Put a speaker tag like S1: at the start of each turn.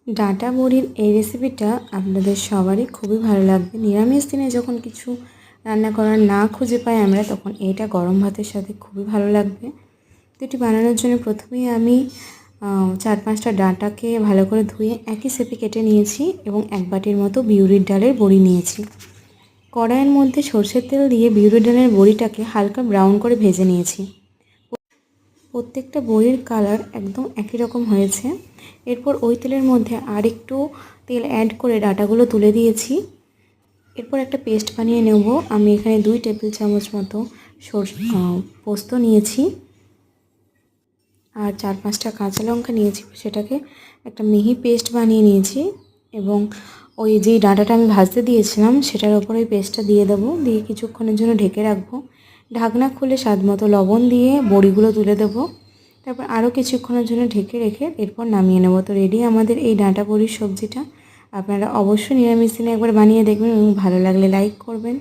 S1: ডাঁটা বড়ির এই রেসিপিটা আপনাদের সবারই খুবই ভালো লাগবে। নিরামিষ দিনে যখন কিছু রান্না করার না খুঁজে পাই আমরা, তখন এইটা গরম ভাতের সাথে খুবই ভালো লাগবে। তো এটি বানানোর জন্য প্রথমেই আমি 4-5টা ডাঁটাকে ভালো করে ধুয়ে একই শেপে কেটে নিয়েছি এবং 1 বাটির মতো বিউলির ডালের বড়ি নিয়েছি। কড়াইয়ের মধ্যে সরষের তেল দিয়ে বিউলির ডালের বড়িটাকে হালকা ব্রাউন করে ভেজে নিয়েছি। প্রত্যেকটা বড়ির কালার একদম একই রকম হয়েছে। এরপর ওই তেলের মধ্যে আর একটু তেল অ্যাড করে ডাঁটাগুলো তুলে দিয়েছি। এরপর একটা পেস্ট বানিয়ে নেব। আমি এখানে 2 টেবিল চামচ মতো পোস্ত নিয়েছি আর 4-5টা কাঁচা লঙ্কা নিয়েছি, সেটাকে একটা মিহি পেস্ট বানিয়ে নিয়েছি এবং ওই যেই ডাঁটাটা আমি ভাজতে দিয়েছিলাম সেটার ওপর ওই পেস্টটা দিয়ে দেবো, দিয়ে কিছুক্ষণের জন্য ঢেকে রাখবো। ঢাকনা খুলে স্বাদমতো লবণ দিয়ে বড়িগুলো তুলে দেবো। তারপর আরও কিছুক্ষণের জন্য ঢেকে রেখে এরপর নামিয়ে নেব। তো রেডি আমাদের এই ডাঁটা বড়ির সবজিটা। আপনারা অবশ্যই নিরামিষ দিনে একবার বানিয়ে দেখবেন এবং ভালো লাগলে লাইক করবেন।